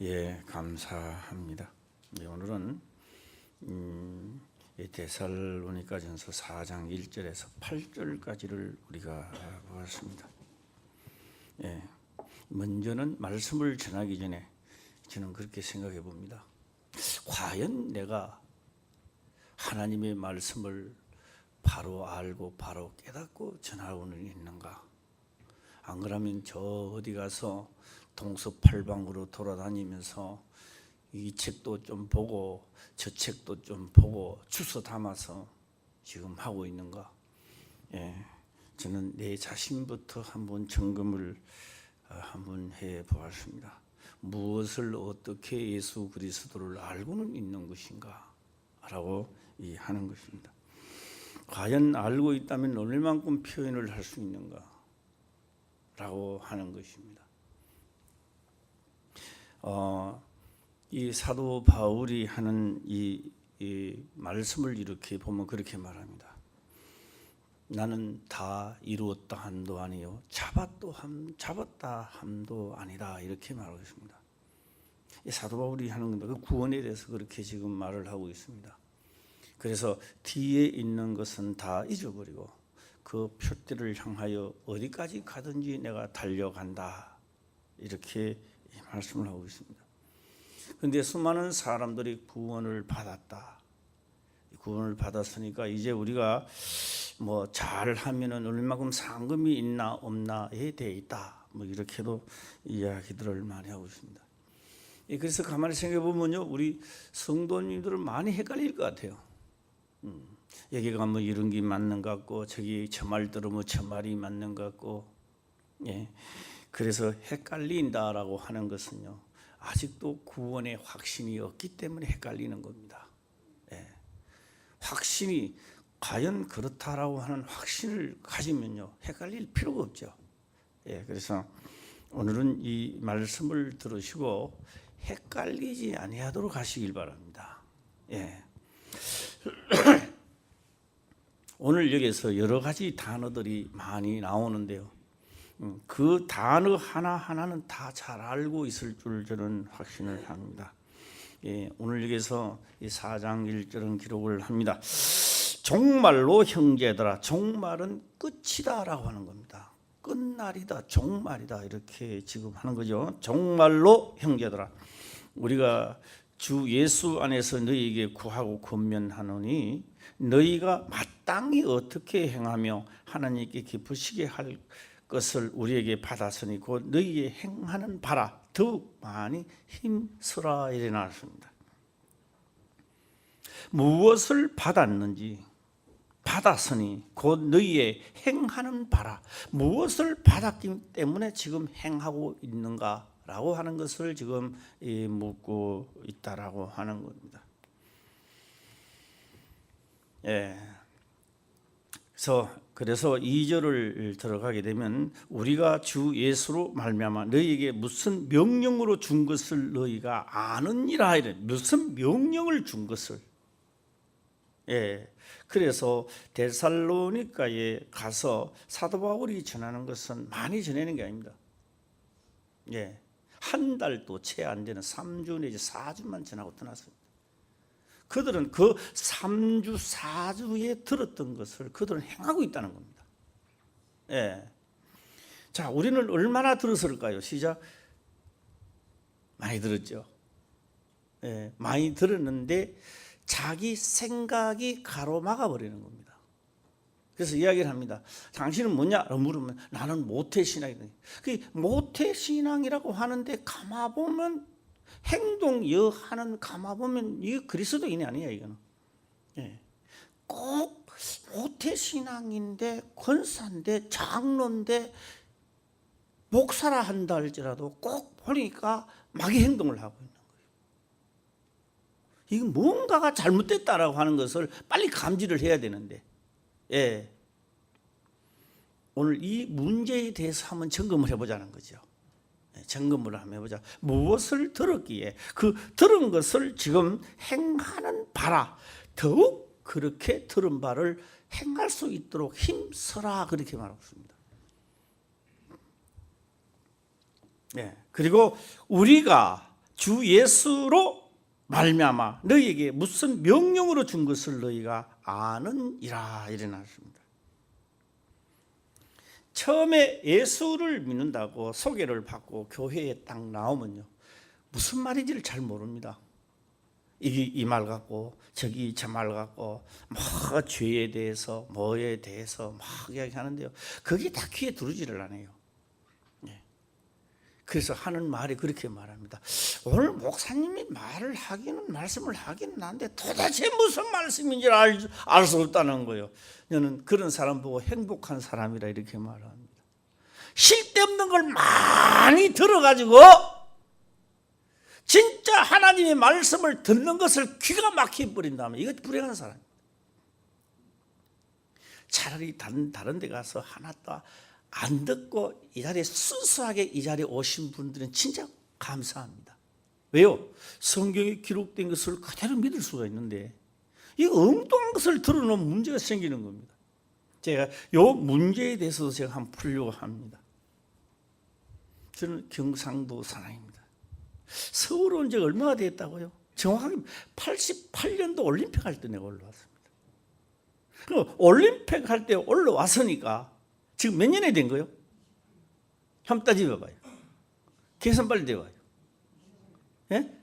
예, 감사합니다. 오늘은 데살로니가전서 4장 1절에서 8절까지를 우리가 보았습니다. 예, 먼저는 말씀을 전하기 전에 저는 그렇게 생각해 봅니다. 과연 내가 하나님의 말씀을 바로 알고 바로 깨닫고 전하고는 있는가? 안 그러면 저 어디 가서 동서팔방으로 돌아다니면서 이 책도 좀 보고 저 책도 좀 보고 주워 담아서 지금 하고 있는가? 예, 저는 내 자신부터 한번 점검을 한번 해 보았습니다. 무엇을 어떻게 예수 그리스도를 알고는 있는 것인가? 라고 하는 것입니다. 과연 알고 있다면 얼마만큼 표현을 할 수 있는가? 라고 하는 것입니다. 이 사도 바울이 하는 이 말씀을 이렇게 보면 그렇게 말합니다. 나는 다 이루었다 함도 아니요 잡았다 함도 아니다, 이렇게 말하고 있습니다. 이 사도 바울이 하는 겁니다. 그 구원에 대해서 그렇게 지금 말을 하고 있습니다. 그래서 뒤에 있는 것은 다 잊어버리고 그 표대를 향하여 어디까지 가든지 내가 달려간다, 이렇게 말씀을 하고 있습니다. 그런데 수많은 사람들이 구원을 받았다. 구원을 받았으니까 이제 우리가 뭐 잘하면은 얼마큼 상금이 있나 없나에 대해 있다, 뭐 이렇게도 이야기들을 많이 하고 있습니다. 그래서 가만히 생각해 보면요, 우리 성도님들은 많이 헷갈릴 것 같아요. 여기가 뭐 이런 게 맞는 것 같고 저기 저 말 들으면 저 말이 맞는 것 같고, 예. 그래서 헷갈린다라고 하는 것은요, 아직도 구원의 확신이 없기 때문에 헷갈리는 겁니다. 예. 확신이 과연 그렇다라고 하는 확신을 가지면요, 헷갈릴 필요가 없죠. 예. 그래서 오늘은 이 말씀을 들으시고 헷갈리지 아니하도록 하시길 바랍니다. 예. 오늘 여기서 여러 가지 단어들이 많이 나오는데요, 그 단어 하나하나는 다 잘 알고 있을 줄 저는 확신을 합니다. 예, 오늘 여기서 이 4장 1절은 기록을 합니다. 종말로 형제들아, 종말은 끝이다라고 하는 겁니다. 끝날이다, 종말이다, 이렇게 지금 하는 거죠. 종말로 형제들아, 우리가 주 예수 안에서 너희에게 구하고 권면하노니 너희가 마땅히 어떻게 행하며 하나님께 기쁘시게 할 것을 우리에게 받았으니 곧 너희의 행하는 바라 더욱 많이 힘쓰라, 이래 나왔습니다. 무엇을 받았는지, 받았으니 곧 너희의 행하는 바라, 무엇을 받았기 때문에 지금 행하고 있는가라고 하는 것을 지금 묻고 있다라고 하는 겁니다. 예. 그래서 2절을 들어가게 되면 우리가 주 예수로 말미암아 너희에게 무슨 명령으로 준 것을 너희가 아느니라, 이래. 무슨 명령을 준 것을. 예. 그래서 데살로니가에 가서 사도 바울이 전하는 것은 많이 전하는 게 아닙니다. 예. 한 달도 채 안 되는 3주 내지 4주만 전하고 떠났습니다. 그들은 그 3주 4주에 들었던 것을 그들은 행하고 있다는 겁니다. 예. 자, 우리는 얼마나 들었을까요? 시작. 많이 들었죠. 예, 많이 들었는데 자기 생각이 가로막아 버리는 겁니다. 그래서 이야기를 합니다. 당신은 뭐냐라고 물으면 나는 모태신앙이다. 그 모태신앙이라고 하는데 가만보면 행동 여하는 가만보면 이 그리스도인이 아니야, 이거는. 예. 꼭 모태신앙인데 권사인데 장로인데 목사라 한다 할지라도 꼭 보니까 마귀 행동을 하고 있는 거예요. 이건 뭔가가 잘못됐다라고 하는 것을 빨리 감지를 해야 되는데, 예. 오늘 이 문제에 대해서 한번 점검을 해보자는 거죠. 점검을 한번 해보자. 무엇을 들었기에 그 들은 것을 지금 행하는 바라 더욱 그렇게 들은 바를 행할 수 있도록 힘써라, 그렇게 말하고 있습니다. 네. 그리고 우리가 주 예수로 말미암아 너희에게 무슨 명령으로 준 것을 너희가 아느니라 이래 나왔습니다. 처음에 예수를 믿는다고 소개를 받고 교회에 딱 나오면요, 무슨 말인지를 잘 모릅니다. 이 말 갖고 저기 저 말 갖고 뭐 죄에 대해서 뭐에 대해서 막 이야기하는데요, 그게 다 귀에 들어오지를 않아요. 그래서 하는 말이 그렇게 말합니다. 오늘 목사님이 말씀을 하기는 한데 도대체 무슨 말씀인지 알 수 없다는 거예요. 저는 그런 사람 보고 행복한 사람이라 이렇게 말합니다. 쓸데없는 걸 많이 들어가지고 진짜 하나님의 말씀을 듣는 것을 귀가 막혀버린다면 이거 불행한 사람입니다. 차라리 다른 데 가서 하나도 안 듣고 이 자리에 순수하게 이 자리에 오신 분들은 진짜 감사합니다. 왜요? 성경에 기록된 것을 그대로 믿을 수가 있는데 이 엉뚱한 것을 들어놓으면 문제가 생기는 겁니다. 제가 이 문제에 대해서도 제가 한번 풀려고 합니다. 저는 경상도 사람입니다. 서울 온 지가 얼마나 됐다고요? 정확하게 88년도 올림픽 할 때 내가 올라왔습니다. 올림픽 할 때 올라왔으니까 지금 몇 년이 된 거예요? 한번 따져봐요. 계산 빨리 돼봐요. 예?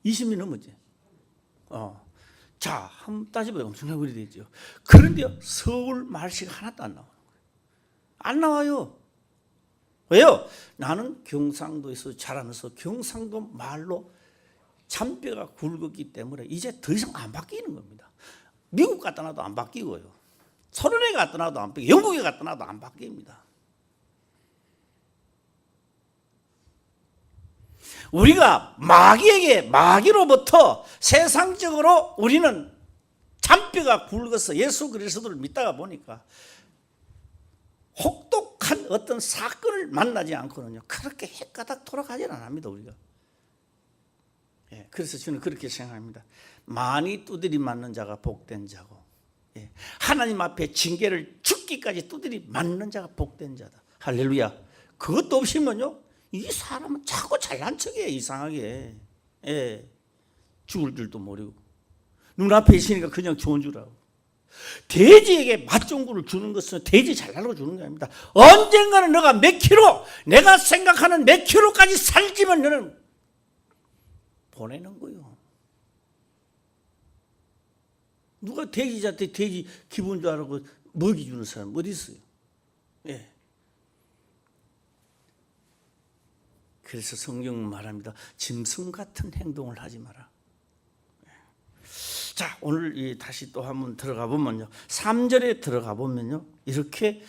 20년 넘었지. 자, 한번 따져봐요. 엄청나게 오래됐죠. 그런데 서울 말씨가 하나도 안 나오는 거예요. 안 나와요. 왜요? 나는 경상도에서 자라면서 경상도 말로 잔뼈가 굵었기 때문에 이제 더 이상 안 바뀌는 겁니다. 미국 갔다 나도 안 바뀌고요. 소련에 갔다 나도 안 바뀌고 영국에 갔다 나도 안 바뀝니다. 우리가 마귀로부터 세상적으로 우리는 잔뼈가 굵어서 예수 그리스도를 믿다가 보니까 혹독한 어떤 사건을 만나지 않고는요 그렇게 헷가닥 돌아가지는 않습니다. 우리가. 그래서 저는 그렇게 생각합니다. 많이 두드리 맞는 자가 복된 자고, 하나님 앞에 징계를 죽기까지 두드리 맞는 자가 복된 자다. 할렐루야. 그것도 없으면요 이 사람은 자꾸 잘난 척해. 이상하게. 죽을 줄도 모르고 눈앞에 있으니까 그냥 좋은 줄 알고. 돼지에게 맛종구를 주는 것은 돼지 잘라고 주는 게 아닙니다. 언젠가는 너가 몇 킬로, 내가 생각하는 몇 킬로까지 살지만 너는 보내는 거요. 누가 돼지한테 돼지 기분 좋아하고 먹이 주는 사람 어디 있어요? 그래서 성경은 말합니다. 짐승 같은 행동을 하지 마라. 자, 오늘 다시 또 한번 들어가 보면요, 3절에 들어가 보면요 이렇게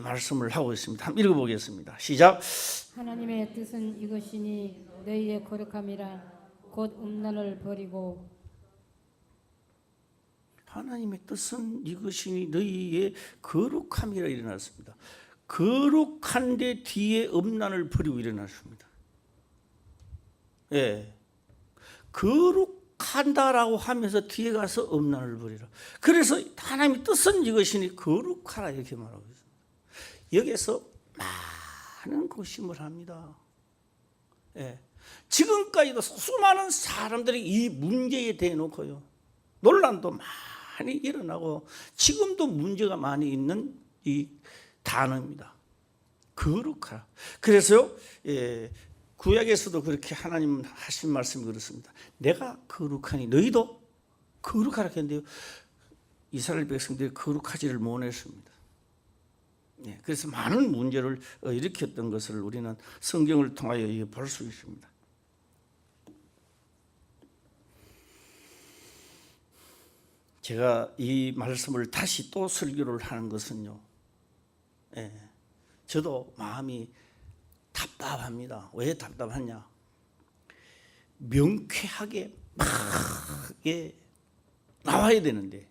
말씀을 하고 있습니다. 한번 읽어보겠습니다. 시작. 하나님의 뜻은 이것이니 너희의 거룩함이라 곧 음란을 버리고. 하나님의 뜻은 이것이니 너희의 거룩함이라 일어났습니다. 거룩한데 뒤에 음란을 버리고 일어났습니다. 거룩한다라고 하면서 뒤에 가서 음란을 버리라. 그래서 하나님의 뜻은 이것이니 거룩하라 이렇게 말하고 있습니다. 여기서 많은 고심을 합니다. 지금까지도 수많은 사람들이 이 문제에 대해놓고요 논란도 많이 일어나고 지금도 문제가 많이 있는 이 단어입니다. 거룩하라. 그래서요 구약에서도 그렇게 하나님 하신 말씀이 그렇습니다. 내가 거룩하니 너희도 거룩하라 했는데요 이스라엘 백성들이 거룩하지를 못했습니다. 그래서 많은 문제를 일으켰던 것을 우리는 성경을 통하여 볼 수 있습니다. 제가 이 말씀을 다시 또 설교를 하는 것은요, 저도 마음이 답답합니다. 왜 답답하냐? 명쾌하게 막 나와야 되는데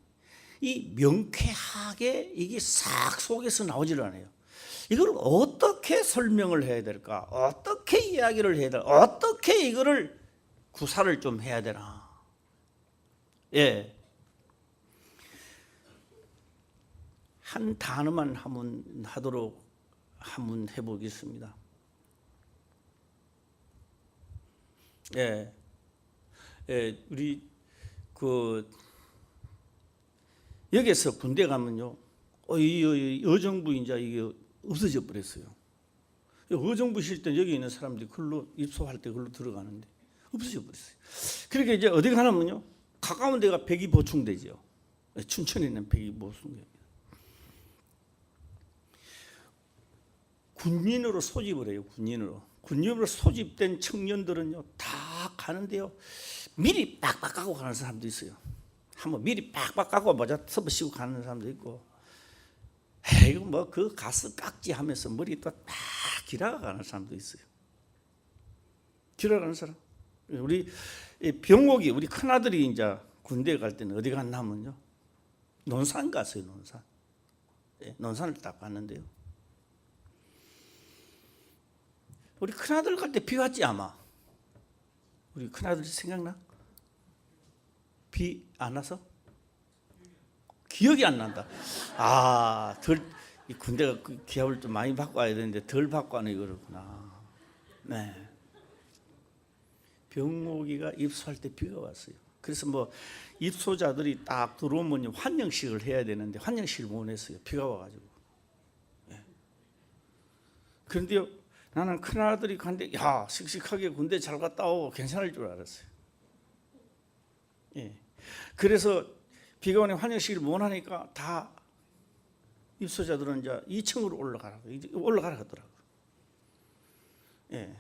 이 명쾌하게 이게 싹 속에서 나오질 않아요. 이걸 어떻게 설명을 해야 될까? 어떻게 이야기를 해야 될까? 어떻게 이거를 구사를 좀 해야 되나? 한 단어만 한번 해보겠습니다. 예, 우리 그 여기서 군대 가면요, 이 여정부 이제 이게 없어져 버렸어요. 의정부 실 때 여기 있는 사람들이 글로 입소할 때 글로 들어가는데 없어져 버렸어요. 그러니까 이제 어디 가냐면요, 가까운 데가 백이 보충되죠. 춘천에는 백이 보충돼요. 군인으로 소집을 해요. 군인으로 소집된 청년들은요 다 가는데요, 미리 빡빡 가고 가는 사람도 있어요. 한번 미리 빡빡 가고 모자 서버 씌고 가는 사람도 있고, 이거 뭐 그 가스 깍지 하면서 머리 또 딱 길어가 가는 사람도 있어요. 길어가는 사람. 우리 병옥이, 우리 큰아들이 이제 군대 갈 때는 어디 갔냐면요, 논산 갔어요. 논산. 논산을 딱 갔는데요, 우리 큰아들 갈 때 비 왔지 아마. 우리 큰아들 생각나? 비 안 와서? 기억이 안 난다. 이 군대가 그 기합을 좀 많이 받고 와야 되는데 덜 받고 와는 그렇구나. 네. 병옥이가 입소할 때 비가 왔어요. 그래서 뭐 입소자들이 딱 들어오면 환영식을 해야 되는데 환영식을 못 했어요. 비가 와가지고. 네. 그런데요, 나는 큰아들이 간데 야 씩씩하게 군대 잘 갔다 오고 괜찮을 줄 알았어요. 예. 그래서 비가 오니 환영식을 못 하니까 다 입소자들은 이제 2층으로 올라가라 하더라고요. 예.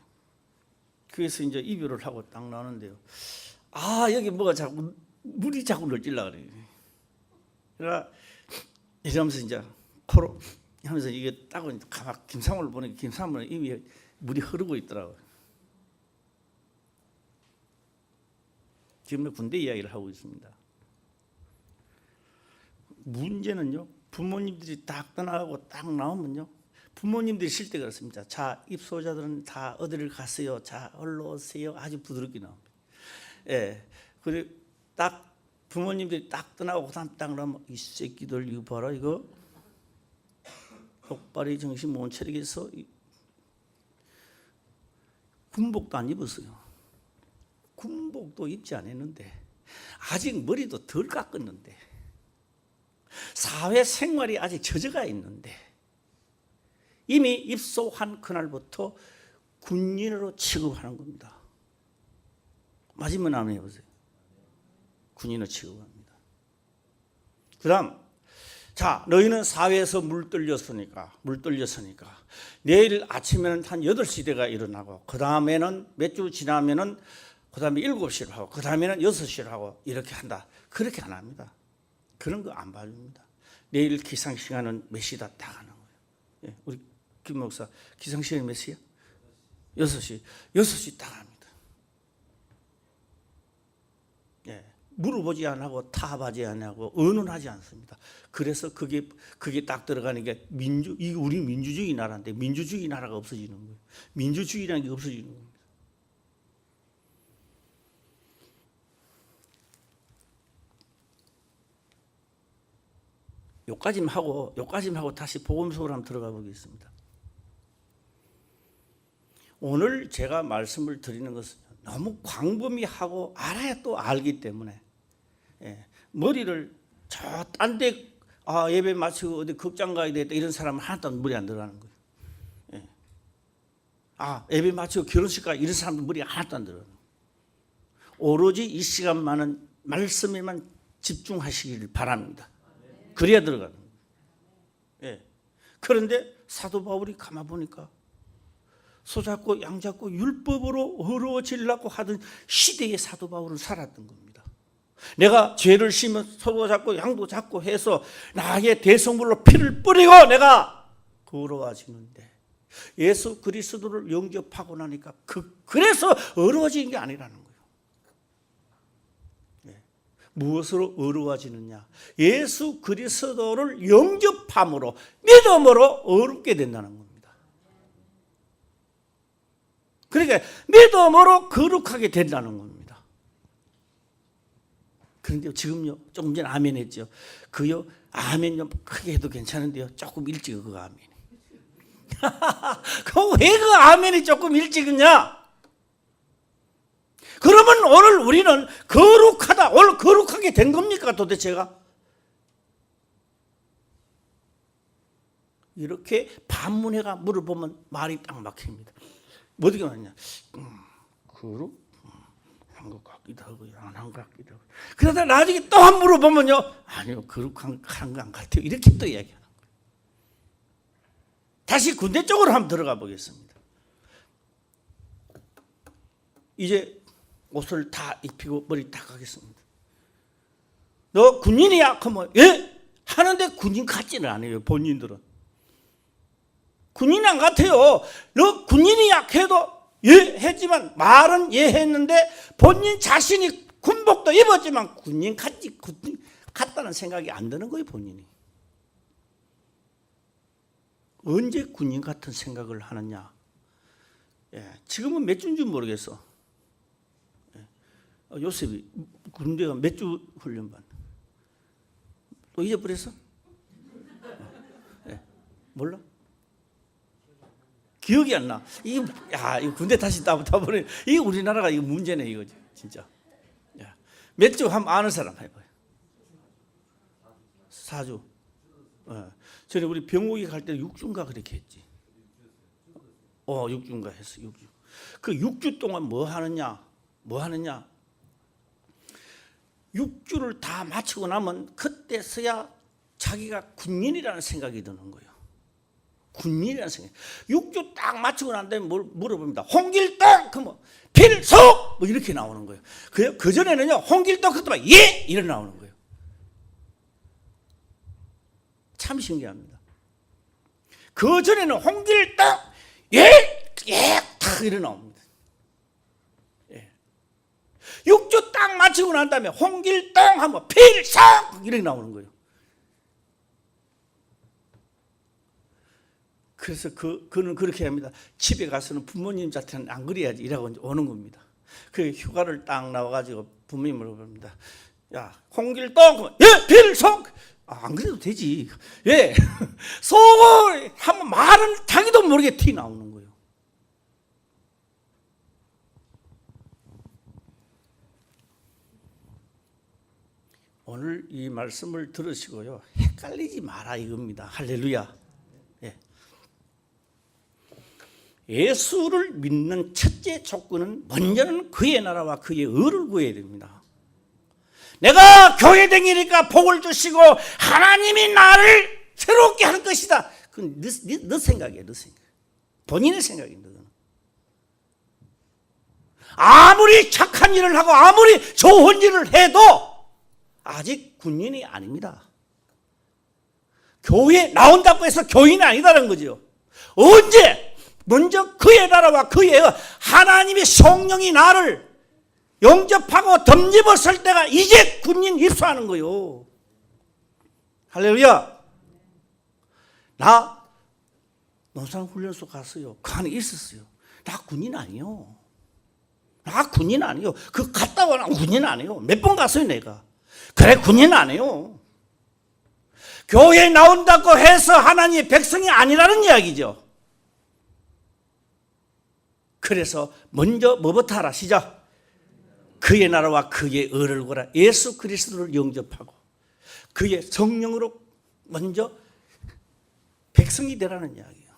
그래서 이제 이별을 하고 딱 나오는데요, 여기 뭐가 자꾸 물이 자꾸 늘질라 그래요. 그러니까 이러면서 이제 코로 하면서 이게 딱 가막 김사모를 보니까 김사모는 이미 물이 흐르고 있더라고요. 지금 군대 이야기를 하고 있습니다. 문제는요, 부모님들이 딱 떠나가고 딱 나오면요, 부모님들이 쉴 때 그렇습니다. 자, 입소자들은 다 어디를 갔어요? 자, 얼른 오세요. 아주 부드럽게 나옵니다. 예, 그리고 딱 부모님들이 딱 떠나고 그다음 딱 나오면 이 새끼들 이거 봐라, 이거 똑바로 정신 못 차리겠어. 군복도 안 입었어요. 군복도 입지 않았는데 아직 머리도 덜 깎았는데 사회생활이 아직 젖어가 있는데 이미 입소한 그날부터 군인으로 취급하는 겁니다. 맞으면 안 해보세요. 군인으로 취급합니다. 그 다음, 자, 너희는 사회에서 물들렸으니까 내일 아침에는 한 8시 대가 일어나고 그 다음에는 몇 주 지나면은 그 다음에 7시를 하고 그 다음에는 6시를 하고 이렇게 한다. 그렇게 안 합니다. 그런 거 안 봐줍니다. 내일 기상시간은 몇 시다 딱 하는 거예요. 예, 우리 김 목사 기상시간이 몇 시야? 6시. 6시 딱 합니다. 예, 물어보지 않고 타박하지 않고 의논하지 않습니다. 그래서 그게 딱 들어가는 게 이게 우리 민주주의 나라인데 민주주의 나라가 없어지는 거예요. 민주주의라는 게 없어지는 겁니다. 요까지만 하고 다시 복음속으로 한번 들어가 보겠습니다. 오늘 제가 말씀을 드리는 것은 너무 광범위하고 알아야 또 알기 때문에 머리를 저 딴 데 예배 마치고 어디 극장 가야 되겠다 이런 사람은 하나도 머리 안 들어가는 거예요. 예배 마치고 결혼식 가 이런 사람들 머리 하나도 안 들어가는 거예요. 오로지 이 시간만은 말씀에만 집중하시기를 바랍니다. 그래야 들어가는 거예요. 예. 그런데 사도 바울이 가만 보니까 소잡고 양잡고 율법으로 어려워지려고 하던 시대에 사도 바울은 살았던 겁니다. 내가 죄를 지으면 소도 잡고 양도 잡고 해서 나의 대성물로 피를 뿌리고 내가 어려워지는데 예수 그리스도를 영접하고 나니까 그래서 어려워지는 게 아니라는 거예요. 무엇으로 어려워지느냐? 예수 그리스도를 영접함으로 믿음으로 어렵게 된다는 겁니다. 그러니까 믿음으로 거룩하게 된다는 겁니다. 그런데 지금요, 조금 전에 아멘 했죠. 그요 아멘 좀 크게 해도 괜찮은데요, 조금 일찍 그 아멘. 왜 그 아멘이 조금 일찍이냐? 그러면 오늘 우리는 거룩하다, 오늘 거룩하게 된 겁니까 도대체가? 이렇게 반문회가 물어보면 말이 딱 막힙니다. 어떻게 말하냐? 거룩? 한 것 같기도 하고 안 한 것 같기도 하고. 그러다 나중에 또 한 물어보면요, 아니요, 거룩한 거 안 같아요. 이렇게 또 이야기하는 거예요. 다시 군대 쪽으로 한번 들어가 보겠습니다. 이제 옷을 다 입히고 머리 딱 하겠습니다. 너 군인이야? 그러면 예? 하는데 군인 같지는 않아요. 본인들은 군인 안 같아요. 너 군인이야? 해도 예 했지만 말은 예 했는데 본인 자신이 군복도 입었지만 군인 같다는 생각이 안 드는 거예요. 본인이 언제 군인 같은 생각을 하느냐? 예, 지금은 몇 주인지 모르겠어. 예, 요셉이 군대가 몇 주 훈련반? 또 잊어버렸어? 예, 몰라? 기억이 안 나. 이 군대 다시 따보니 이 우리나라가 이거 문제네 이거지 진짜. 몇 주 한번 아는 사람 해봐요. 4주. 전에 우리 병옥이 갈 때 6주인가 그렇게 했지. 6주인가 했어. 6주. 그 6주 동안 뭐 하느냐? 6주를 다 마치고 나면 그때서야 자기가 군인이라는 생각이 드는 거예요. 군인이라는 생각. 6주 딱 마치고 난 다음에 뭘 물어봅니다. 홍길동! 그러면 필수! 뭐 이렇게 나오는 거예요. 그 전에는요, 홍길동 그때만 예! 이렇게 나오는 거예요. 참 신기합니다. 그 전에는 홍길동 예! 예! 딱 이렇게 나옵니다. 예. 6주 딱 마치고 난 다음에 홍길동 하면 필수! 이렇게 나오는 거예요. 그래서 그는 그렇게 합니다. 집에 가서는 부모님한테는 안 그래야지 이라고 오는 겁니다. 그 휴가를 딱 나와가지고 부모님을 물어봅니다. 야, 홍길동, 예, 필성! 안 그래도 되지. 예, 소고 하면 말은 자기도 모르게 티 나오는 거예요. 오늘 이 말씀을 들으시고요, 헷갈리지 마라 이겁니다. 할렐루야. 예수를 믿는 첫째 조건은 먼저는 그의 나라와 그의 의를 구해야 됩니다. 내가 교회 다니니까 복을 주시고 하나님이 나를 새롭게 할 것이다. 그건 너 생각이야, 너 생각. 본인의 생각입니다. 아무리 착한 일을 하고 아무리 좋은 일을 해도 아직 군인이 아닙니다. 교회에 나온다고 해서 교인이 아니다라는 거죠. 언제? 먼저 그의 나라와 그의 하나님의 성령이 나를 영접하고 덤집었을 때가 이제 군인 입소하는 거요. 할렐루야. 나 농산훈련소 갔어요. 그 안에 있었어요. 나 군인 아니요. 그 갔다 와 군인 아니요. 몇 번 갔어요 내가. 그래 군인 아니요. 교회에 나온다고 해서 하나님의 백성이 아니라는 이야기죠. 그래서 먼저 뭐부터 하라 시작. 그의 나라와 그의 의를 구하라. 예수 그리스도를 영접하고 그의 성령으로 먼저 백성이 되라는 이야기예요.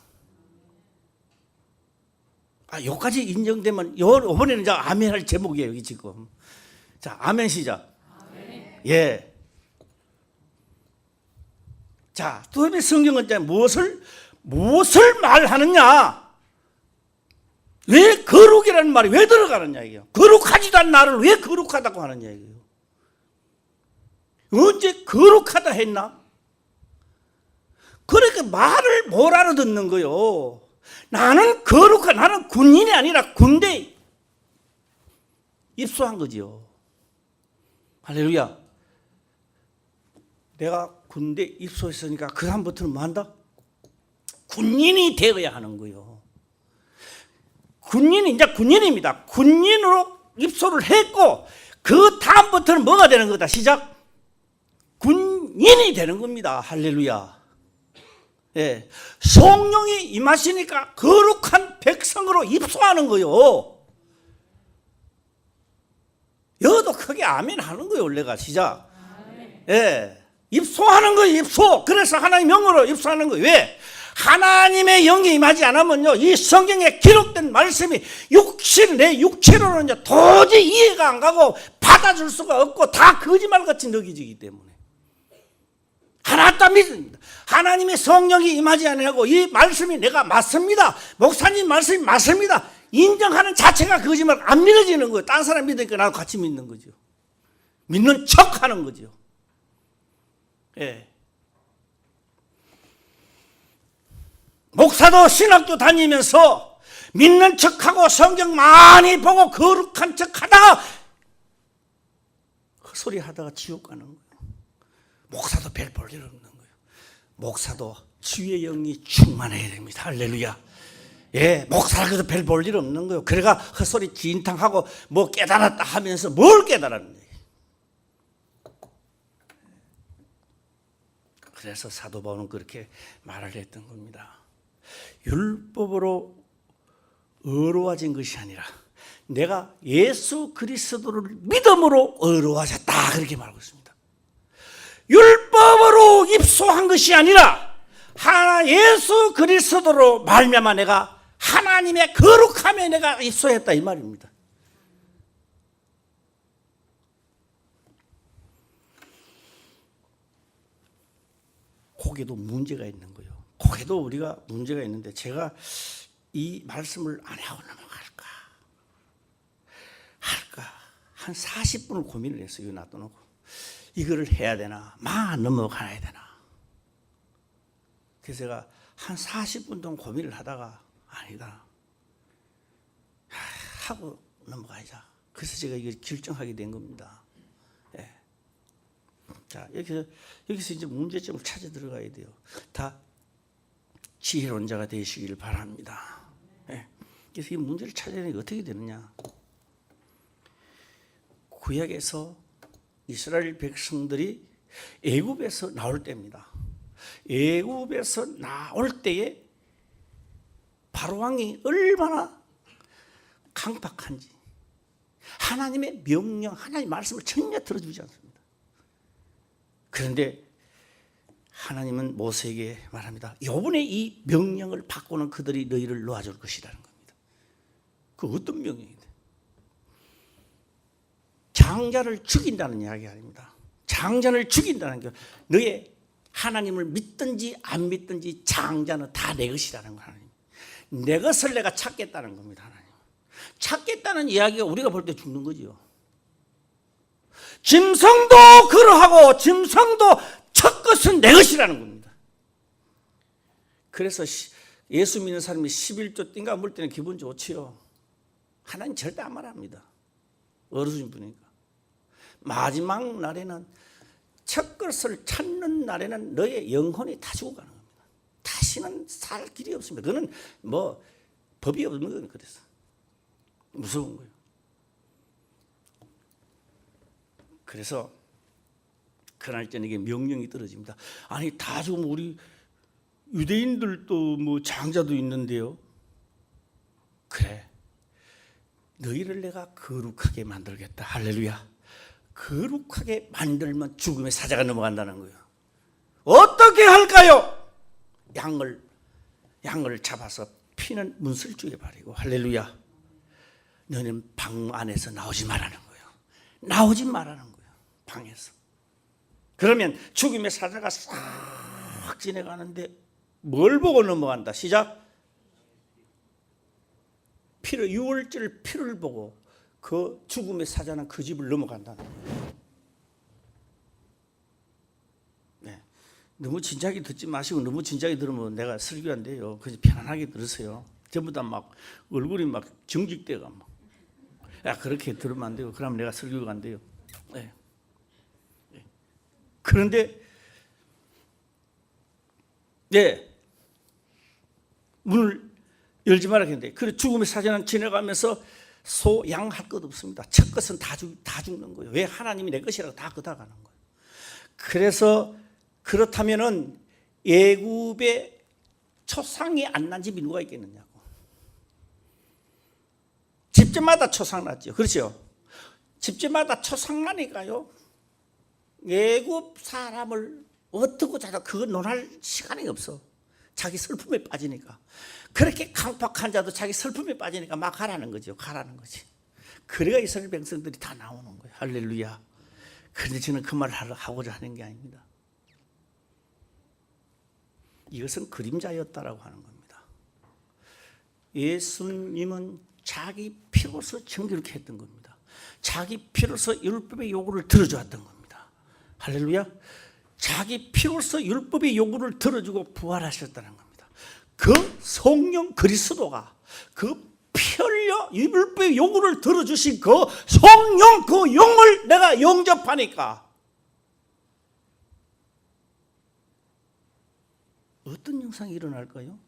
여기까지 인정되면 이번에는 이제 아멘 할 제목이에요. 여기 지금. 자, 아멘 시작. 아멘. 예. 자, 또 성경은 무엇을 말하느냐? 왜 거룩이라는 말이 왜 들어가느냐 이게요. 거룩하지도 않은 나를 왜 거룩하다고 하느냐 이게요. 언제 거룩하다 했나? 그러니까 말을 못 알아듣는 거요. 나는 나는 군인이 아니라 군대에 입소한 거지요. 할렐루야. 내가 군대 입소했으니까 그 다음부터는 뭐 한다? 군인이 되어야 하는 거요. 군인이 이제 군인입니다. 군인으로 입소를 했고 그 다음부터는 뭐가 되는 거다? 시작. 군인이 되는 겁니다. 할렐루야. 예, 성령이 임하시니까 거룩한 백성으로 입소하는 거요. 크게 아멘 하는 거예요. 원래가 시작. 예, 입소하는 거예요. 입소. 그래서 하나님 영으로 입소하는 거예요. 왜? 하나님의 영이 임하지 않으면요, 이 성경에 기록된 말씀이 내 육체로는 도저히 이해가 안 가고 받아줄 수가 없고 다 거짓말같이 느껴지기 때문에 하나 딱 믿습니다. 하나님의 성령이 임하지 않으고 이 말씀이 내가 맞습니다, 목사님 말씀이 맞습니다 인정하는 자체가 거짓말 안 믿어지는 거예요. 딴 사람 믿으니까 나도 같이 믿는 거죠. 믿는 척 하는 거죠. 예. 목사도 신학교 다니면서 믿는 척하고 성경 많이 보고 거룩한 척하다가 헛소리 하다가 지옥 가는 거예요. 목사도 별 볼 일 없는 거예요. 목사도 주의 영이 충만해야 됩니다. 할렐루야. 예, 목사라 그래도 별 볼 일 없는 거예요. 그래가 헛소리 진탕하고 뭐 깨달았다 하면서 뭘 깨달았는지. 그래서 사도 바울은 그렇게 말을 했던 겁니다. 율법으로 의로워진 것이 아니라 내가 예수 그리스도를 믿음으로 의로워졌다, 그렇게 말하고 있습니다. 율법으로 입소한 것이 아니라 예수 그리스도로 말미암아 내가 하나님의 거룩함에 내가 입소했다, 이 말입니다. 거기도 문제가 있는 거예요. 거기도 우리가 문제가 있는데 제가 이 말씀을 안 하고 넘어갈까 한 40분을 고민을 했어요. 이거 놔둬놓고 이거를 해야 되나 넘어가야 되나. 그래서 제가 한 40분 동안 고민을 하다가 아니다 하고 넘어가자. 그래서 제가 이걸 결정하게 된 겁니다. 예. 자, 여기서 이제 문제점을 찾아 들어가야 돼요. 다 지혜론자가 되시길 바랍니다. 예. 그래서 이 문제를 찾아내는 어떻게 되느냐. 구약에서 이스라엘 백성들이 애굽에서 나올 때입니다. 애굽에서 나올 때에 바로왕이 얼마나 강박한지, 하나님의 명령, 하나님의 말씀을 전혀 들어주지 않습니다. 그런데 하나님은 모세에게 말합니다. 이번에 이 명령을 받고는 그들이 너희를 놓아줄 것이라는 겁니다. 그 어떤 명령인데? 장자를 죽인다는 이야기 아닙니다. 장자를 죽인다는 게 너의 하나님을 믿든지 안 믿든지 장자는 다 내 것이라는 거. 하나님, 내 것을 내가 찾겠다는 겁니다. 하나님, 찾겠다는 이야기가 우리가 볼 때 죽는 거죠. 짐승도 그러하고 짐승도 첫 것은 내 것이라는 겁니다. 그래서 예수 믿는 사람이 11조 띵가 물 때는 기분 좋지요. 하나님 절대 안 말합니다. 어르신 분이니까. 마지막 날에는 첫 것을 찾는 날에는 너의 영혼이 다 죽어가는 겁니다. 다시는 살 길이 없습니다. 그거는 뭐 법이 없는 거예요. 그래서 무서운 거예요. 그래서 그날 저녁에 명령이 떨어집니다. 아니, 다 죽으면 우리 유대인들도 뭐 장자도 있는데요. 그래, 너희를 내가 거룩하게 만들겠다. 할렐루야. 거룩하게 만들면 죽음의 사자가 넘어간다는 거예요. 어떻게 할까요? 양을 잡아서 피는 문설주에 바르고, 할렐루야. 너는 방 안에서 나오지 말라는 거예요. 나오지 말라는 거예요. 방에서. 그러면 죽음의 사자가 싹 지나가는데 뭘 보고 넘어간다? 시작. 피를, 유월절 피를 보고 그 죽음의 사자는 그 집을 넘어간다는 거예요. 네. 너무 진지하게 듣지 마시고, 너무 진지하게 들으면 내가 설교 안 돼요. 그래서 편안하게 들으세요. 전부 다 막 얼굴이 막 정직대가 막. 야, 그렇게 들으면 안 돼요. 그러면 내가 설교가 안 돼요. 네. 네. 그런데 문을 열지 말라 했는데, 그래 죽음의 사자는 지나가면서 소, 양 할 것 없습니다. 첫 것은 다 죽는 거예요. 왜? 하나님이 내 것이라고 다 걷어가는 거예요. 그래서 그렇다면은 애굽에 초상이 안 난 집이 누가 있겠느냐고. 집집마다 초상 났죠. 그렇죠? 집집마다 초상나니까요. 애굽 사람을 어떻게 자도 그거 논할 시간이 없어. 자기 슬픔에 빠지니까. 그렇게 강팍한 자도 자기 슬픔에 빠지니까 막 가라는 거죠. 가라는 거지. 그래야 이스라엘 백성들이 다 나오는 거예요. 할렐루야. 그런데 저는 그 말을 하고자 하는 게 아닙니다. 이것은 그림자였다라고 하는 겁니다. 예수님은 자기 피로서 정결케 했던 겁니다. 자기 피로서 율법의 요구를 들어주었던 겁니다. 할렐루야. 자기 피로서 율법의 요구를 들어주고 부활하셨다는 겁니다. 그 성령 그리스도가 그 피 흘려 율법의 요구를 들어주신 그 성령 그 영을 내가 영접하니까 어떤 현상이 일어날까요?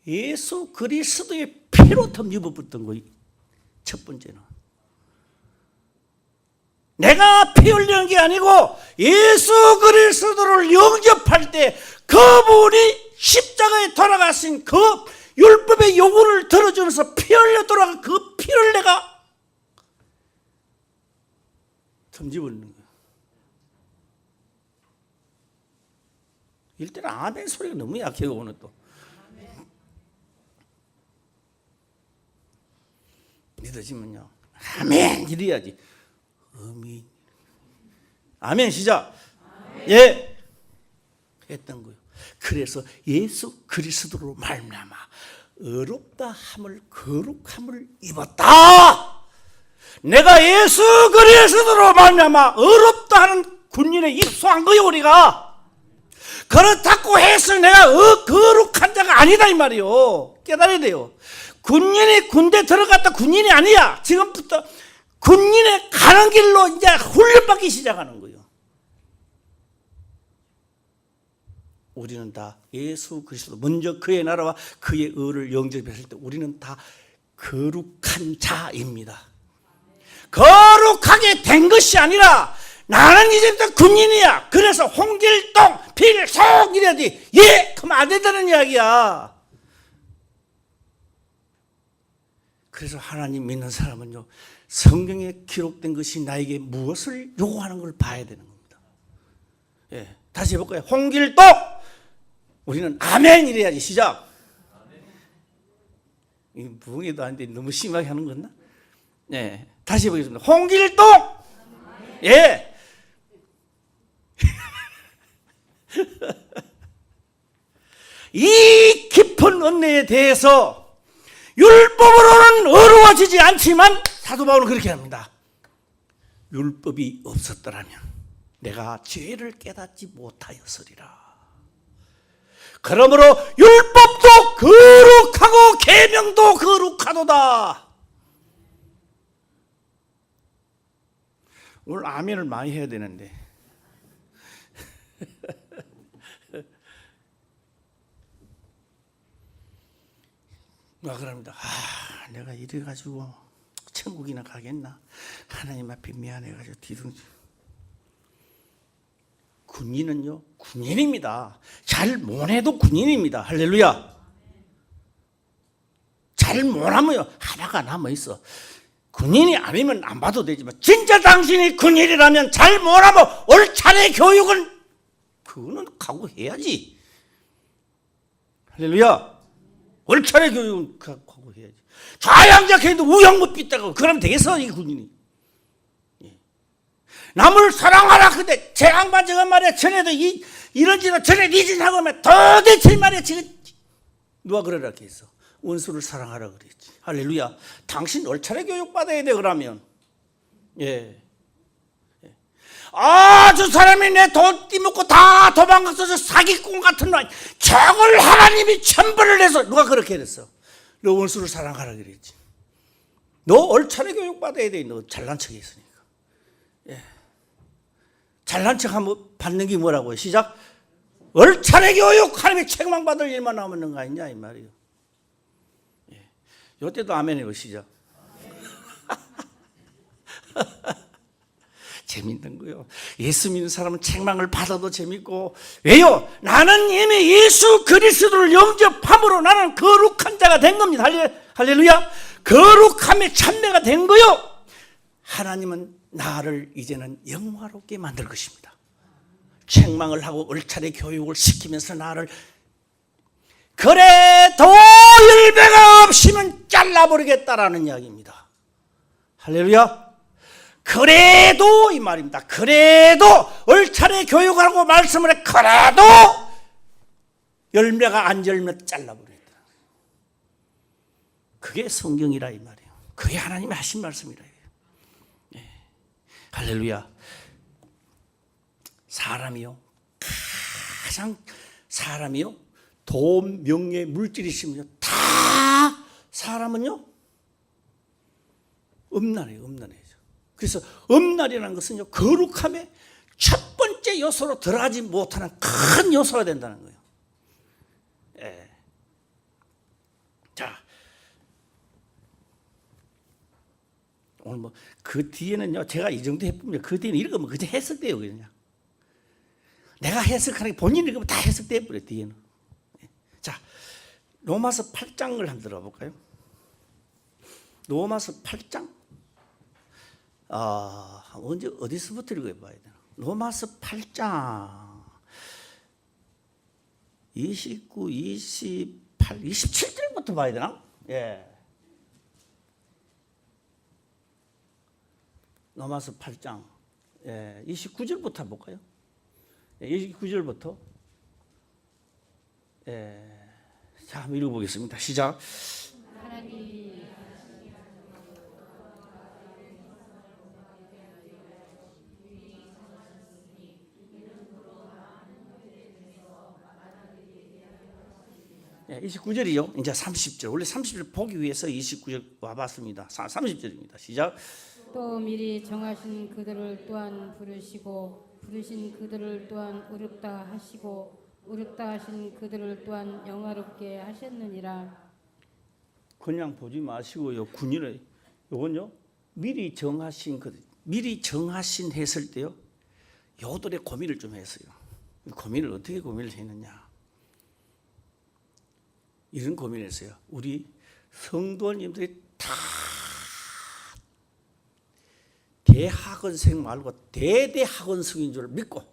예수 그리스도의 피로 덤입어붙던 거예요. 첫 번째는 내가 피 흘리는 게 아니고 예수 그리스도를 영접할 때 그분이 십자가에 돌아가신 그 율법의 요구를 들어주면서 피 흘려 돌아간 그 피를 내가 덤집어넣는 거예요. 이럴 때는 아멘 소리가 너무 약해요. 오늘 또 믿어지면요 아멘 이래야지. 아멘. 아멘 시작. 아멘. 예. 했던 거예요. 그래서 예수 그리스도로 말미암아 어렵다 함을 거룩함을 입었다. 내가 예수 그리스도로 말미암아 어렵다 하는 군인에 입소한 거예요. 우리가 그렇다고 해서 내가 거룩한 자가 아니다 이 말이요. 깨달아야 돼요. 군인이 군대 들어갔다 군인이 아니야. 지금부터 군인에 가는 길로 이제 훈련받기 시작하는 거예요. 우리는 다 예수 그리스도 먼저 그의 나라와 그의 의를 영접했을 때 우리는 다 거룩한 자입니다. 거룩하게 된 것이 아니라 나는 이제부터 군인이야. 그래서 홍길동 필속 이래야지. 예! 그러면 안 된다는 이야기야. 그래서 하나님 믿는 사람은요 성경에 기록된 것이 나에게 무엇을 요구하는 걸 봐야 되는 겁니다. 예, 다시 해볼까요? 홍길동! 우리는 아멘 이래야지. 시작. 이 부흥회도 아닌데 너무 심하게 하는 거나? 네, 다시 해보겠습니다. 홍길동! 예. 이 깊은 은혜에 대해서 율법으로는 어려워지지 않지만 사도 바울은 그렇게 합니다. 율법이 없었더라면 내가 죄를 깨닫지 못하였으리라. 그러므로 율법도 거룩하고 계명도 거룩하도다. 오늘 아멘을 많이 해야 되는데 막 그럽니다. 내가 이래가지고 천국이나 가겠나? 하나님 앞에 미안해가지고 뒤둥지. 군인은요 군인입니다. 잘 못해도 군인입니다. 할렐루야. 잘 못하면요 하나가 남아있어. 군인이 아니면 안 봐도 되지만 진짜 당신이 군인이라면 잘 못하면 옳차례 교육은 그거는 각오해야지. 할렐루야. 옳차례 교육은 각오해야지. 좌양작해도 우양못 빗다고 그러면 되겠어 이 군인이. 남을 사랑하라. 근데 제 양반 저건 말이야 전에도 이런지도 전에 니진하고 하면 도대체 말이야 지금 누가 그러라 했어. 원수를 사랑하라 그랬지. 할렐루야. 당신 옳차례 교육 받아야 돼 그러면. 예. 저 사람이 내 돈 띠먹고 다 도망가서 저 사기꾼 같은 놈 저걸 하나님이 천벌을 해서 누가 그렇게 했어. 너 원수를 사랑하라 그랬지. 너 옳차례 교육 받아야 돼. 너 잘난 척 했으니까. 예. 잘난 척 하면 받는 게 뭐라고요? 시작. 옳차례 교육 하나님이 책망받을 일만 남는 거 아니냐 이 말이에요. 예. 요때도 아멘 해보시죠. 재밌는 거예요. 예수 믿는 사람은 책망을 받아도 재밌고, 왜요? 나는 이미 예수 그리스도를 영접함으로 나는 거룩한 자가 된 겁니다. 할렐루야. 거룩함의 참배가 된 거요. 하나님은 나를 이제는 영화롭게 만들 것입니다. 책망을 하고 얼차례 교육을 시키면서 나를, 그래도 열매가 없으면 잘라버리겠다라는 이야기입니다. 할렐루야. 그래도 이 말입니다. 그래도 얼차례 교육하고 말씀을 해. 그래도 열매가 안 열면 잘라버리겠다. 그게 성경이라 이 말이에요. 그게 하나님이 하신 말씀이라. 네. 할렐루야. 사람이요, 돈, 명예, 물질이 있으면요, 다 사람은요 음란해요. 그래서 음란이라는 것은요, 거룩함의 첫 번째 요소로 들어가지 못하는 큰 요소가 된다는 거예요. 예. 자, 오늘 뭐 그 뒤에는요, 제가 이 정도 해보면 그 뒤에는 읽으면 그저 해석돼요. 그냥 내가 해석하는 게 본인이 읽으면 다 해석돼 버려. 뒤에는. 자, 로마서 8장을 한번 들어볼까요? 로마서 8장. 언제 어디서부터 읽어봐야 되나? 로마서 8장 29, 28, 27절부터 봐야 되나? 예. 로마서 8장 29절부터 볼까요? 29절부터. 자, 한번 읽어보겠습니다. 시작. 예, 29절이요. 이제 30절. 원래 30절 보기 위해서 29절 와봤습니다. 30절입니다. 시작. 또 미리 정하신 그들을 또한 부르시고 부르신 그들을 또한 의롭다 하시고 의롭다 하신 그들을 또한 영화롭게 하셨느니라. 그냥 보지 마시고요. 군인을 요건요. 미리 정하신 했을 때요. 요들의 고민을 좀 했어요. 고민을 어떻게 고민을 했느냐. 이런 고민을 했어요. 우리 성도님들이 다 대학원생 말고 대대학원생인 줄 믿고,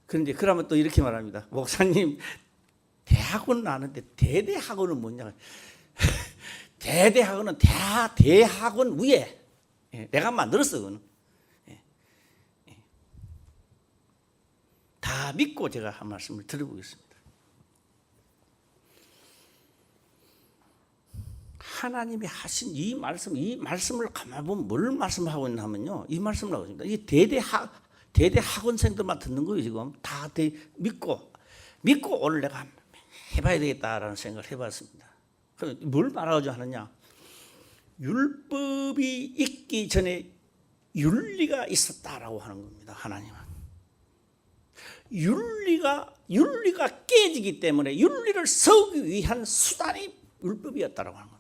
그런데 그러면 또 이렇게 말합니다. 목사님, 대학원은 아는데 대대학원은 뭐냐? 대대학원은 대학원 위에 내가 만들었어. 그거는 다 믿고 제가 한 말씀을 드려보겠습니다. 하나님이 하신 이 말씀을 가만히 보면 뭘 말씀하고 있나 하면요, 이 말씀을 하고 있습니다. 이게 대대학원생들만 듣는 거예요. 지금 다 믿고 오늘 내가 해봐야 되겠다라는 생각을 해봤습니다. 그럼 뭘 말하고자 하느냐? 율법이 있기 전에 윤리가 있었다라고 하는 겁니다. 하나님은 윤리가 깨지기 때문에 윤리를 세우기 위한 수단이 율법이었다라고 하는 겁니다.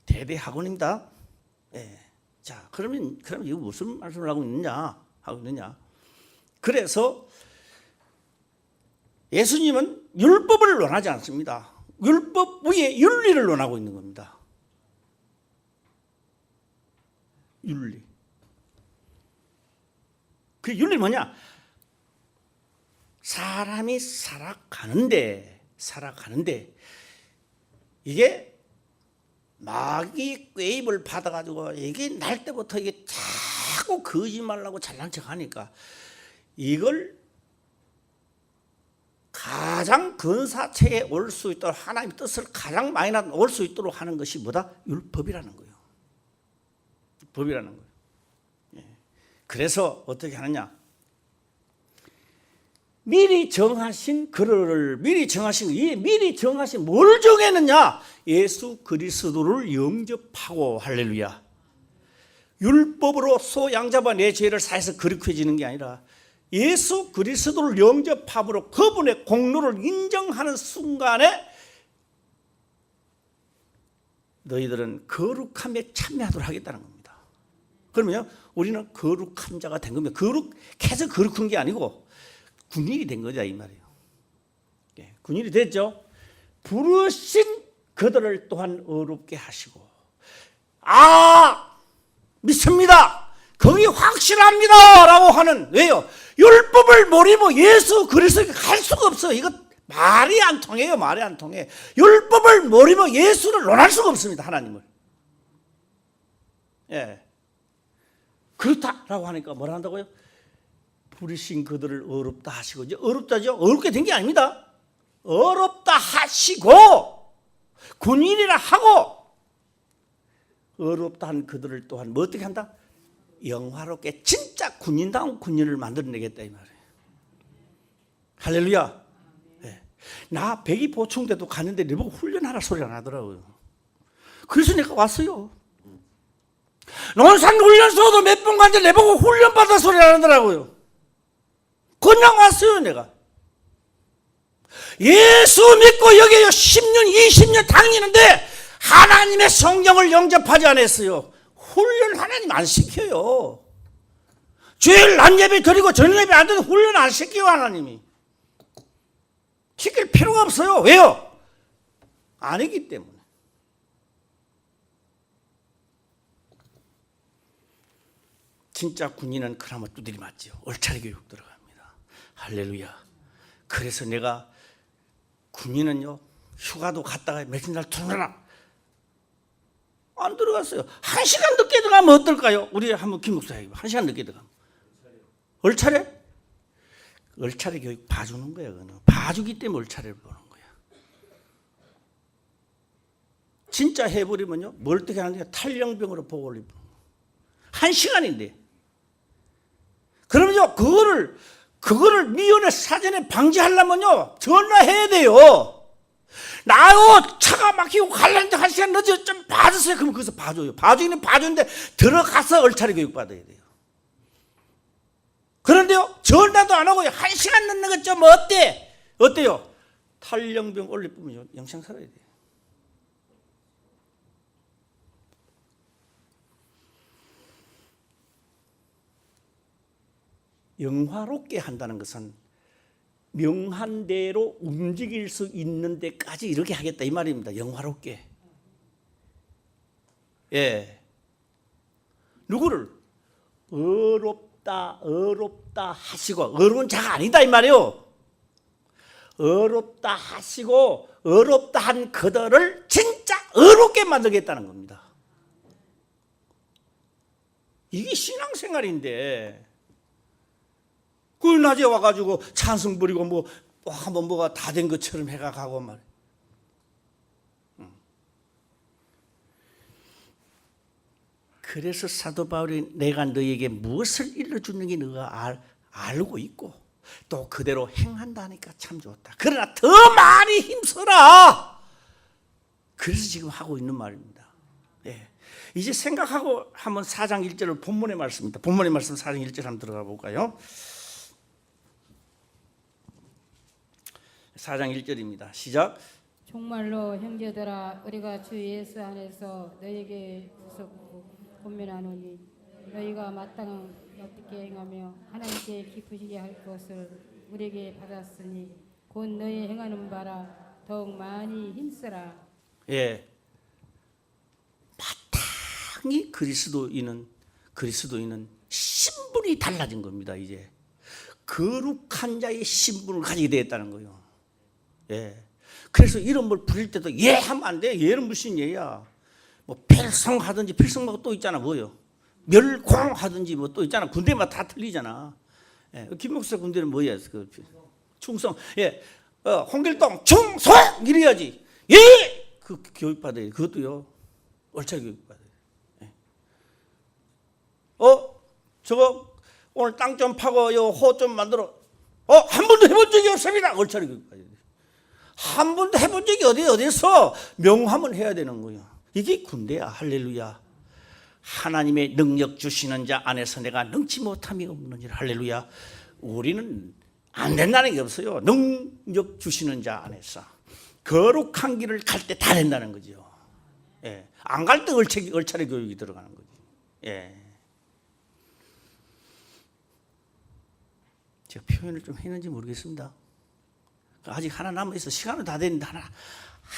대대학원입니다. 예. 자, 그러면 이거 무슨 말씀을 하고 있느냐? 그래서 예수님은 율법을 논하지 않습니다. 율법 위에 윤리를 논하고 있는 겁니다. 윤리. 그 윤리 뭐냐? 사람이 살아가는데 이게 마귀 꾀입을 받아가지고 이게 날 때부터 이게 자꾸 거짓말하고 잘난 척하니까 이걸 가장 근사체에 올 수 있도록 하나님의 뜻을 가장 많이 올 수 있도록 하는 것이 뭐다? 율법이라는 거예요. 법이라는 거예요. 그래서 어떻게 하느냐? 미리 정하신 뭘 정했느냐? 예수 그리스도를 영접하고, 할렐루야. 율법으로 소양잡아 내 죄를 사해서 거룩해지는 게 아니라 예수 그리스도를 영접함으로 그분의 공로를 인정하는 순간에 너희들은 거룩함에 참여하도록 하겠다는 겁니다. 그러면 우리는 거룩한 자가 된 겁니다. 거룩해서 거룩한 게 아니고 군인이 된 거죠, 이 말이에요. 예, 군인이 됐죠. 부르신 그들을 또한 어렵게 하시고, 믿습니다, 거기 확실합니다 라고 하는, 왜요? 율법을 모르면 예수 그리스도에게 갈 수가 없어요. 이거 말이 안 통해요. 말이 안 통해. 율법을 모르면 예수를 논할 수가 없습니다. 하나님을. 예. 그렇다라고 하니까 뭐라 한다고요? 부르신 그들을 어렵다 하시고, 이제 어렵다죠. 어렵게 된 게 아닙니다. 어렵다 하시고, 군인이라 하고, 어렵다 한 그들을 또한 뭐 어떻게 한다? 영화롭게 진짜 군인다운 군인을 만들어내겠다 이 말이에요. 할렐루야. 네. 나 백이 보충돼도 가는데 내보고 훈련하라 소리 안 하더라고요. 그래서 내가 왔어요. 논산 훈련소도 몇 번 갔는데 내보고 훈련받아 소리 안 하더라고요. 그냥 왔어요 내가. 예수 믿고 여기에 10년 20년 다니는데 하나님의 성령을 영접하지 않았어요. 훈련 하나님 안 시켜요. 주일 낮 예배 드리고 저녁 예배 안 드리고 훈련 안 시켜요. 하나님이 시킬 필요가 없어요. 왜요? 아니기 때문에. 진짜 군인은 그나마 두드리 맞죠. 얼차리 교육 들어갑니다. 할렐루야. 그래서 내가 군인은요, 휴가도 갔다가 며칠 날 들어가나 안 들어갔어요. 1시간 늦게 들어가면 어떨까요? 우리 한번 김 목사님 1시간 늦게 들어가면 얼차례? 얼차례 교육 봐주는 거예요. 그거는. 봐주기 때문에 얼차례를 보는 거예요. 진짜 해버리면요, 뭘 어떻게 하는지 탈영병으로 보고 올리는 거예요. 1시간인데. 그러면요, 그거를 미연에 사전에 방지하려면요, 전화해야 돼요. 나요, 차가 막히고 갈라는데 1시간 늦어 좀 봐주세요. 그러면 거기서 봐줘요. 봐주기는 봐주는데 들어가서 얼차례 교육 받아야 돼요. 그런데요, 전화도 안 하고 1시간 늦는 것 좀 어때? 어때요? 탈영병 올릴 뿐이요, 영생 살아야 돼요. 영화롭게 한다는 것은 명한대로 움직일 수 있는 데까지 이렇게 하겠다 이 말입니다. 영화롭게. 예. 누구를? 어렵다 하시고, 어려운 자가 아니다 이 말이에요. 어렵다 하시고 어렵다 한 그들을 진짜 어렵게 만들겠다는 겁니다. 이게 신앙생활인데, 그 낮에 와가지고 찬송 부리고 뭐 한번 뭐가 다 된 것처럼 해가 가고 말이야. 그래서 사도 바울이 내가 너에게 무엇을 일러주는 게 너가 알고 있고 또 그대로 행한다니까 참 좋다. 그러나 더 많이 힘써라. 그래서 지금 하고 있는 말입니다. 예. 이제 생각하고 한번 4장 1절을 본문의 말씀입니다. 본문의 말씀 4장 1절 한번 들어가 볼까요? 4장 1절입니다. 시작. 정말로 형제들아, 우리가 주 예수 안에서 너에게 구속고 권면하노니 너희가 마땅히 어떻게 행하며 하나님께 기쁘시게 할 것을 우리에게 받았으니 곧 너희 행하는 바라 더욱 많이 힘쓰라. 예, 마땅히 그리스도인은 신분이 달라진 겁니다. 이제 거룩한 자의 신분을 가지게 되었다는 거예요. 예. 그래서 이런 걸 부릴 때도 예 하면 안 돼. 예는 무슨 예야? 뭐 필성하든지 필성하고 또 있잖아. 뭐요? 멸공하든지 뭐 또 있잖아. 군대마다 다 틀리잖아. 예. 김 목사 군대는 뭐야? 그 충성. 예. 홍길동 충성 이래야지. 예. 그 교육 받아야 돼. 그것도요. 얼차리 교육 받아야 돼. 예. 저거 오늘 땅 좀 파고 요 호 좀 만들어. 한 번도 해본 적이 없습니다. 얼차리 교육 받아야 돼. 한 번도 해본 적이 어디서 명함을 해야 되는 거예요. 이게 군대야. 할렐루야. 하나님의 능력 주시는 자 안에서 내가 능치 못함이 없느니라. 할렐루야. 우리는 안 된다는 게 없어요. 능력 주시는 자 안에서 거룩한 길을 갈 때 다 된다는 거죠. 예. 안 갈 때 얼차례 교육이 들어가는 거지. 예. 제가 표현을 좀 했는지 모르겠습니다. 아직 하나 남아있어. 시간은 다 됐는데 하나,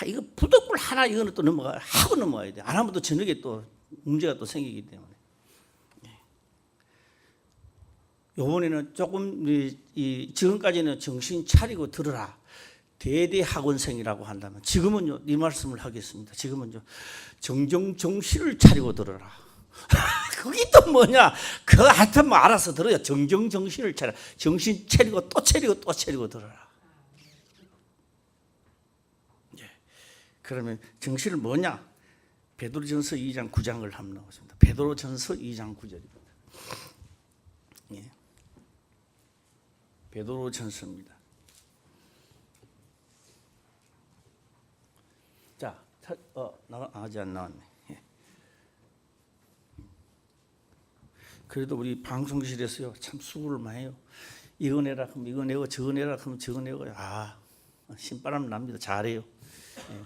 이거 부득불 하나 이거는 또 하고 넘어가야 돼. 안 하면 또 저녁에 또 문제가 또 생기기 때문에. 요번에는 조금 지금까지는 정신 차리고 들으라. 대대학원생이라고 한다면 지금은요 이 말씀을 하겠습니다. 지금은요 정신을 차리고 들어라. 그게 또 뭐냐? 그거 하여튼 뭐 알아서 들어요. 정신을 차려. 정신 차리고 또 차리고 또 차리고 들어라. 예. 그러면 정신을 뭐냐? 베드로전서 2장 9장을 한번 나오십니다. 베드로전서 2장 9절입니다. 예. 베드로전서입니다. 자, 아직 안 나왔네. 예. 그래도 우리 방송실에서요 참 수고를 많이 해요. 이거 내라 그럼 이거 내고 저거 내라 그럼 저거 내고 신바람 납니다. 잘해요. 예.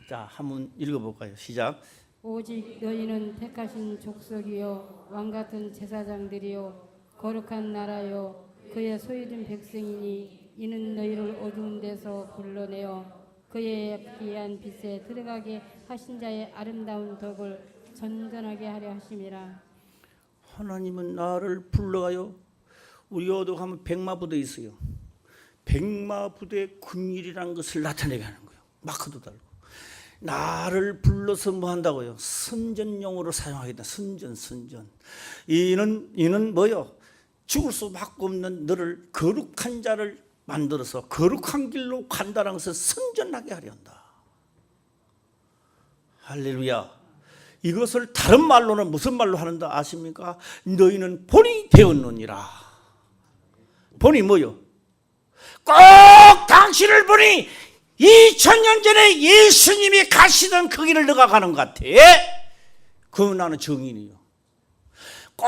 자, 한번 읽어볼까요? 시작. 오직 너희는 택하신 족속이요 왕 같은 제사장들이요 거룩한 나라요 그의 소유된 백성이니 이는 너희를 어두운 데서 불러내어 그의 귀한 빛에 들어가게 하신 자의 아름다운 덕을 전전하게 하려 하심이라. 하나님은 나를 불러가요. 우리 어디 가면 백마부대 있어요. 백마부대 군일이라는 것을 나타내게 하는 거예요. 마크도 달고. 나를 불러서 뭐 한다고요? 선전용으로 사용하겠다. 선전. 이는 뭐요? 죽을 수밖에 없는 너를 거룩한 자를 만들어서 거룩한 길로 간다는 것을 선전하게 하려 한다. 할렐루야. 이것을 다른 말로는 무슨 말로 하는다 아십니까? 너희는 본이 되었느니라. 본이 뭐요? 꼭 당신을 보니 2000년 전에 예수님이 가시던 그 길을 너가 가는 것 같아. 그럼 나는 정인이요. 꼭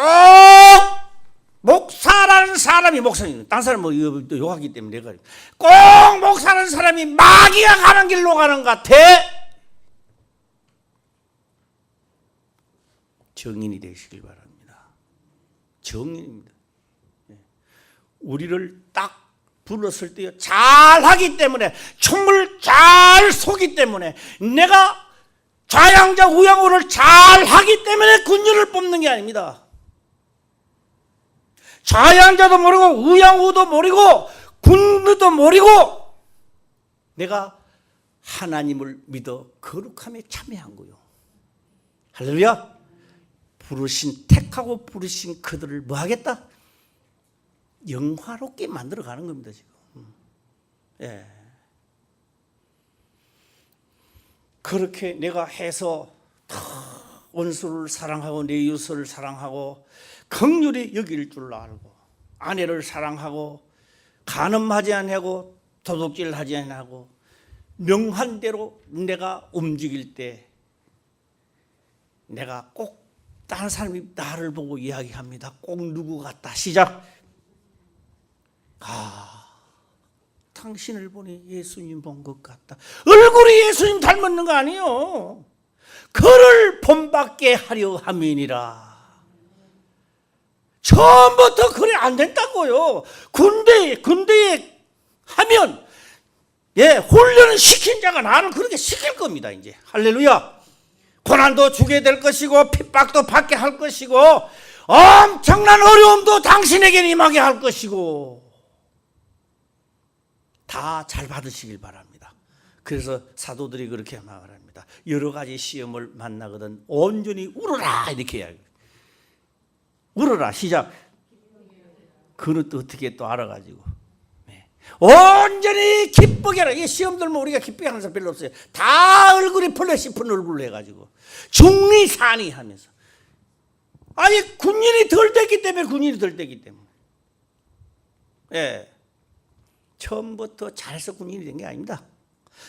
목사라는 사람이 목사님, 딴 사람 뭐 욕하기 때문에 내가 꼭 목사라는 사람이 마귀가 가는 길로 가는 것 같아. 정인이 되시길 바랍니다. 정인입니다. 우리를 딱 불렀을 때요 잘하기 때문에 총을 잘 쏘기 때문에 내가 좌양자 우양우를 잘하기 때문에 군인을 뽑는 게 아닙니다. 좌양자도 모르고 우양우도 모르고 군부도 모르고 내가 하나님을 믿어 거룩함에 참여한 거요. 할렐루야. 택하고 부르신 그들을 뭐 하겠다? 영화롭게 만들어가는 겁니다 지금. 예. 그렇게 내가 해서 원수를 사랑하고 내 이웃을 사랑하고 긍휼히 여길 줄 알고 아내를 사랑하고 간음하지 아니하고 도둑질하지 아니하고 명한 대로 내가 움직일 때 내가 꼭 다른 사람이 나를 보고 이야기합니다. 꼭 누구 같다. 시작. 당신을 보니 예수님 본 것 같다. 얼굴이 예수님 닮았는 거 아니에요. 그를 본받게 하려 함이니라. 처음부터 그래 안 된다고요. 군대에 하면 훈련을 시킨 자가 나를 그렇게 시킬 겁니다. 이제 할렐루야. 고난도 주게 될 것이고 핍박도 받게 할 것이고 엄청난 어려움도 당신에게 임하게 할 것이고 다 잘 받으시길 바랍니다. 그래서 사도들이 그렇게 말합니다. 여러 가지 시험을 만나거든 온전히 울어라 이렇게 이야기해요. 울어라. 시작. 그는 또 어떻게 또 알아가지고 온전히 기쁘게 하라. 이 시험 들면 우리가 기쁘게 하는 사람 별로 없어요. 다 얼굴이 플래시픈 얼굴로 해가지고 중리산이 하면서 아니 군인이 덜 됐기 때문에 처음부터 잘해서 군인이 된 게 아닙니다.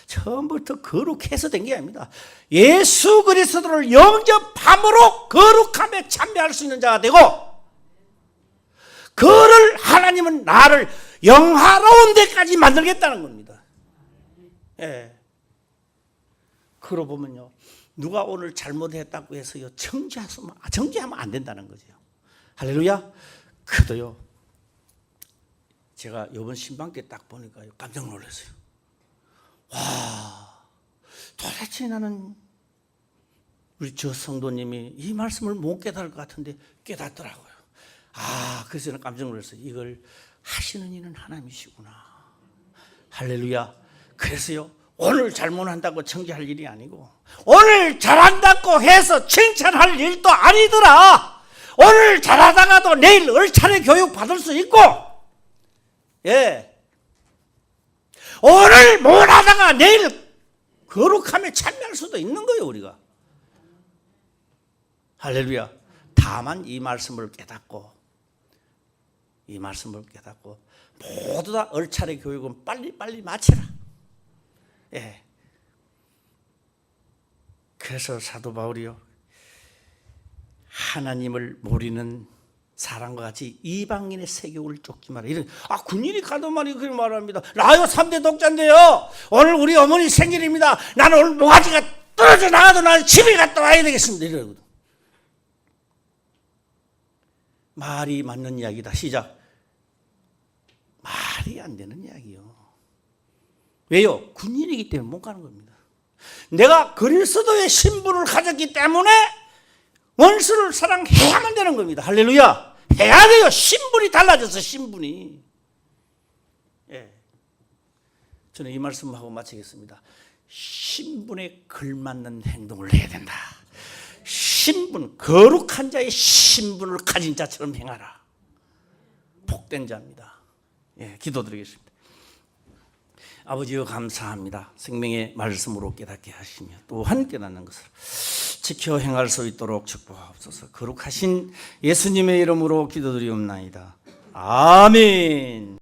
처음부터 거룩해서 된 게 아닙니다. 예수 그리스도를 영접함으로 거룩함에 참여할 수 있는 자가 되고 그를 하나님은 나를 영화로운 데까지 만들겠다는 겁니다. 그러고 보면요, 누가 오늘 잘못했다고 해서요 정죄하면 안 된다는 거죠. 할렐루야. 그래도요, 제가 이번 신방 때 딱 보니까 깜짝 놀랐어요. 와, 도대체 나는 우리 저 성도님이 이 말씀을 못 깨달을 것 같은데 깨닫더라고요. 그래서 저는 깜짝 놀랐어요. 이걸 하시는 이는 하나님이시구나. 할렐루야. 그래서요, 오늘 잘못한다고 정죄할 일이 아니고, 오늘 잘한다고 해서 칭찬할 일도 아니더라. 오늘 잘하다가도 내일 얼차례 교육 받을 수 있고, 오늘 못하다가 내일 거룩함에 참여할 수도 있는 거예요, 우리가. 할렐루야. 다만 이 말씀을 깨닫고 모두 다 얼차례 교육은 빨리 마치라. 그래서 사도 바울이요, 하나님을 모르는 사람과 같이 이방인의 세교를 쫓지 마라. 이런 군인이 가도 말이 그렇게 말합니다. 나요 3대 독자인데요, 오늘 우리 어머니 생일입니다. 나는 오늘 모가지가 떨어져 나가도 나는 집에 갔다 와야 되겠습니다. 이러거든. 말이 맞는 이야기다. 시작. 말이 안 되는 이야기요. 왜요? 군인이기 때문에 못 가는 겁니다. 내가 그리스도의 신분을 가졌기 때문에 원수를 사랑해야만 되는 겁니다. 할렐루야. 해야 돼요. 신분이 달라져서 신분이. 저는 이 말씀하고 마치겠습니다. 신분에 걸맞는 행동을 해야 된다. 신분, 거룩한 자의 신분을 가진 자처럼 행하라. 복된 자입니다. 기도드리겠습니다. 아버지여, 감사합니다. 생명의 말씀으로 깨닫게 하시며 또한 깨닫는 것을 지켜 행할 수 있도록 축복하옵소서. 거룩하신 예수님의 이름으로 기도드리옵나이다. 아멘.